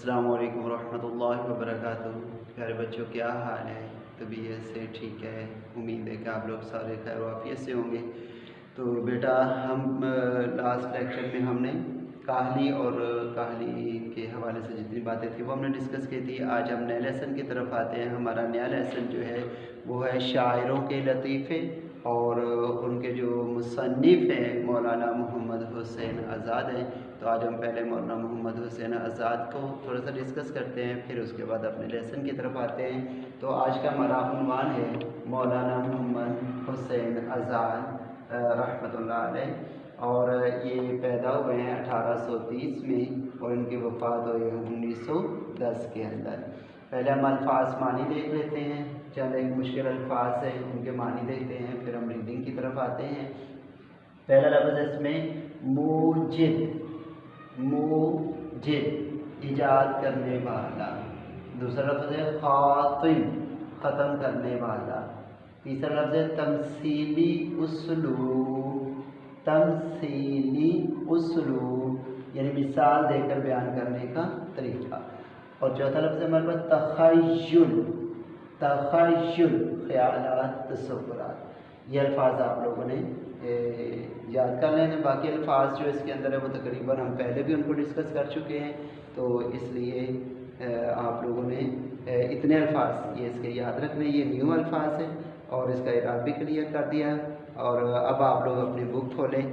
अस्सलामु अलैकुम वरहमतुल्लाहि वबरकातुह। प्यारे बच्चों, क्या हाल है? तबीयत से ठीक है? उम्मीद है कि आप लोग सारे खैर वाफियत से होंगे। तो बेटा, हम लास्ट लेक्चर में हमने काहली और काहली के हवाले से जितनी बातें थी वो हमने डिस्कस की थी। आज हम नए लेसन की तरफ आते हैं। हमारा नया लेसन जो है वो है शायरों के लतीफ़े, और उनके जो मुसन्निफ़ हैं मौलाना मोहम्मद हुसैन आज़ाद हैं। तो आज हम पहले मौलाना मोहम्मद हुसैन आज़ाद को थोड़ा सा डिस्कस करते हैं, फिर उसके बाद अपने लेसन की तरफ आते हैं। तो आज का हमारा उन्वान है मौलाना मोहम्मद हुसैन आज़ाद रहमतुल्लाह अलैह, और ये पैदा हुए हैं 1830 में और इनकी वफ़ात हुई है 1910 के अंदर। पहले हम अल्फाज मानी देख लेते हैं। चंद एक मुश्किल अल्फाज हैं, उनके मानी देखते हैं, फिर हम रीडिंग की तरफ आते हैं। पहला लफ्ज़ है इसमें मूजिद, मूजिद ईजाद करने वाला। दूसरा लफ्ज़ है ख़ातिम, ख़त्म करने वाला। तीसरा लफ्ज़ है तमसीली उसलूब, तमसीली उसलूब यानी मिसाल देकर बयान करने का तरीका। और चौथा लफ्ज़ है हमारे पास तख़य्युल, तख़य्युल ख़यालात तसव्वुरात। ये अल्फाज आप लोगों ने याद कर लेने। बाकी अल्फाज जो इसके अंदर है वो तकरीबन हम पहले भी उनको डिस्कस कर चुके हैं, तो इसलिए आप लोगों ने इतने अल्फाज ये इसके याद रखने। ये न्यू अल्फाज है और इसका इराब भी क्लियर कर दिया। और अब आप लोग अपनी बुक खोलें।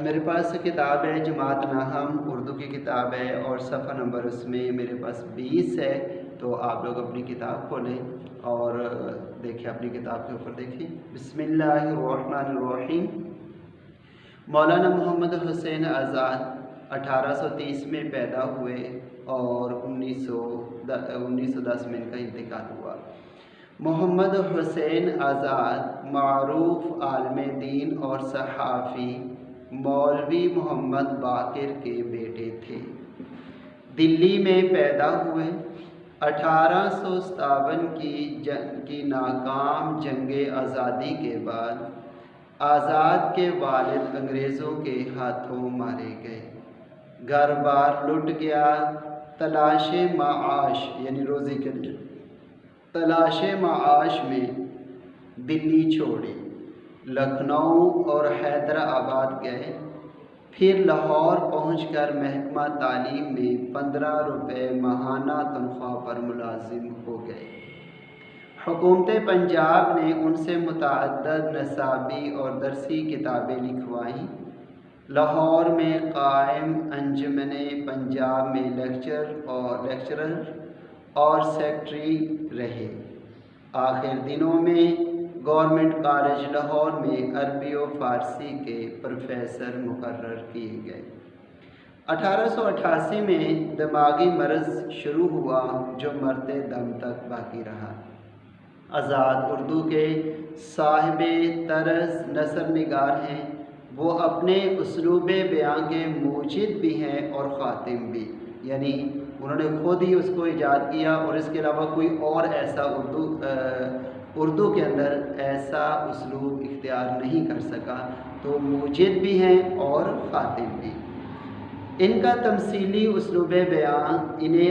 मेरे पास किताब है जमात नाहम, उर्दू की किताब है, और सफ़ा नंबर उसमें मेरे पास 20 है। तो आप लोग अपनी किताब खोलें और देखिए, अपनी किताब के ऊपर देखिए। बिस्मिल्लाहिर्रहमानिर्रहीम। मौलाना मोहम्मद हुसैन आज़ाद 1830 में पैदा हुए और 1910 में इनका इंतकाल हुआ। मोहम्मद हुसैन आज़ाद मारूफ आलम दीन और सहाफ़ी मौलवी मोहम्मद बाक़िर के बेटे थे। दिल्ली में पैदा हुए। 1857 की नाकाम जंग आज़ादी के बाद आज़ाद के वालिद अंग्रेज़ों के हाथों मारे गए। घर बार लुट गया। तलाशे माआश यानी रोज़ी के लिए तलाशे माआश में दिल्ली छोड़ी, लखनऊ और हैदराबाद गए। फिर लाहौर पहुंचकर महकमा तालीम में 15 रुपये माहाना तनख्वाह पर मुलाजिम हो गए। हुकूमत पंजाब ने उनसे मुतअद्दद नसाबी और दरसी किताबें लिखवाईं। लाहौर में कायम अंजुमन पंजाब में लेक्चरर और सेक्रेटरी रहे। आखिर दिनों में गवर्नमेंट कॉलेज लाहौर में अरबी और फ़ारसी के प्रोफेसर मुकर्रर किए गए। 1888 में दिमागी मर्ज़ शुरू हुआ जो मरते दम तक बाकी रहा। आज़ाद उर्दू के साहिबे तरज़ नसर निगार हैं। वो अपने उसलूब बयां के मूजिद भी हैं और ख़ातिम भी, यानी उन्होंने खुद ही उसको ईजाद किया और इसके अलावा कोई और ऐसा उर्दू के अंदर ऐसा उसलूब इख्तियार नहीं कर सका। तो मूजिद भी हैं और ख़ातिम भी। इनका तमसीली उसलूब बयां इन्हें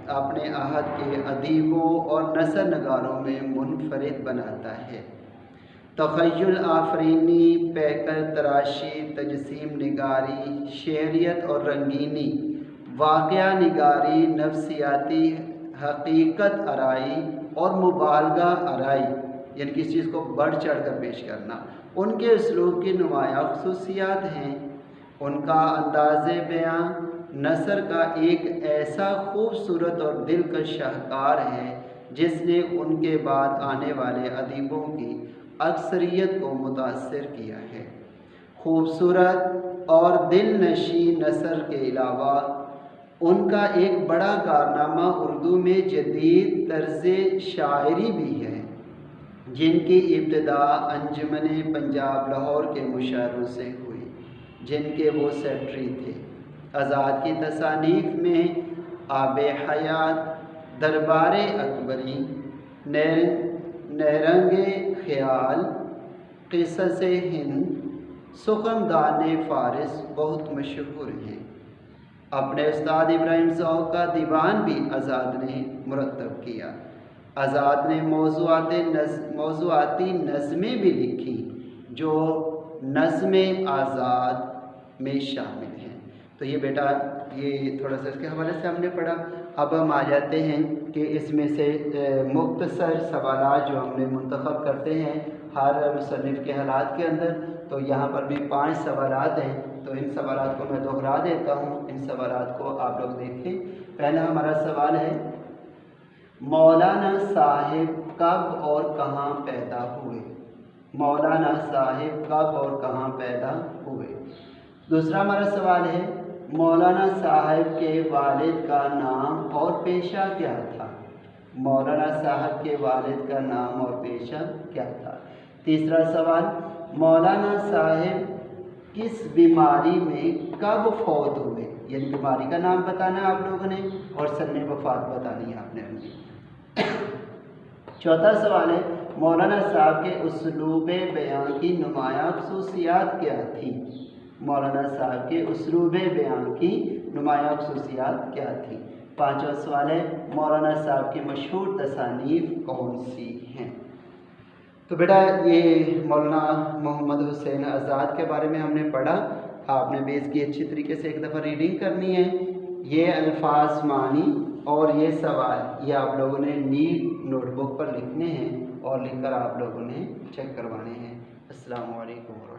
अपने आहद के अदीबों और नसर नगारों में मुनफरिद बनाता है। तख़य्युल आफरीनी, पैकर तराशी, तजसीम निगारी, शेरियत और रंगीनी, वाक़या निगारी, नफ्सियाती हकीकत आराई और मुबालगा आराई यानी किसी चीज़ को बढ़ चढ़ कर पेश करना उनके उसलूब की नुमायाँ ख़ुसूसियात हैं। उनका अंदाज़े बयां नसर का एक ऐसा खूबसूरत और दिलकश शाहकार है जिसने उनके बाद आने वाले अदीबों की अक्सरियत को मुतासिर किया है। खूबसूरत और दिलनशी नसर के अलावा उनका एक बड़ा कारनामा उर्दू में जदीद तर्ज़ शायरी भी है, जिनकी इब्तिदा अंजुमन पंजाब लाहौर के मुशायरों से हुई, जिनके वो सेक्रेटरी थे। आज़ाद की तसानीफ़ में आबे हयात, दरबारे अकबरी, नहरंगे ख़याल, क़िससे हिंद, सुखमदान फ़ारिस बहुत मशहूर हैं। अपने उस्ताद इब्राहिम ज़ौक़ का दीवान भी आज़ाद ने मुरतब किया। आज़ाद ने मौज़ूआती नज़में भी लिखी जो नज़्म आज़ाद में शामिल हैं। तो ये बेटा ये थोड़ा सा इसके हवाले से हमने पढ़ा। अब हम आ जाते हैं कि इसमें से मुख्तसर सवालात जो हमने मुंतखब करते हैं हर मुसन्निफ़ के हालात के अंदर, तो यहाँ पर भी 5 सवालात हैं। तो इन सवालात को मैं दोहरा देता हूँ, इन सवालात को आप लोग देखें। पहला हमारा सवाल है, मौलाना साहिब कब और कहाँ पैदा हुए? मौलाना साहिब कब और कहाँ पैदा हुए? दूसरा हमारा सवाल है, मौलाना साहिब के वालिद का नाम और पेशा क्या था? मौलाना साहब के वालिद का नाम और पेशा क्या था? तीसरा सवाल, मौलाना साहिब किस बीमारी में कब फौत हुए? यानी बीमारी का नाम बताना है आप लोगों ने और सन्ने वफात बतानी है आपने उनकी। चौथा सवाल है, मौलाना साहब के उसलूब बयान की नुमायाँ खसूसियात क्या थी? मौलाना साहब के उसलूब बयान की नुमायाँ खसूसियात क्या थी? पाँचवा सवाल है, मौलाना साहब की मशहूर तसानीफ कौन सी हैं? तो बेटा ये मौलाना मोहम्मद हुसैन आज़ाद के बारे में हमने पढ़ा। आपने बेस की अच्छी तरीके से एक दफ़ा रीडिंग करनी है। ये अल्फाज मानी और ये सवाल ये आप लोगों ने नीट नोटबुक पर लिखने हैं और लिखकर आप लोगों ने चेक करवाने हैं। अस्सलामु अलैकुम।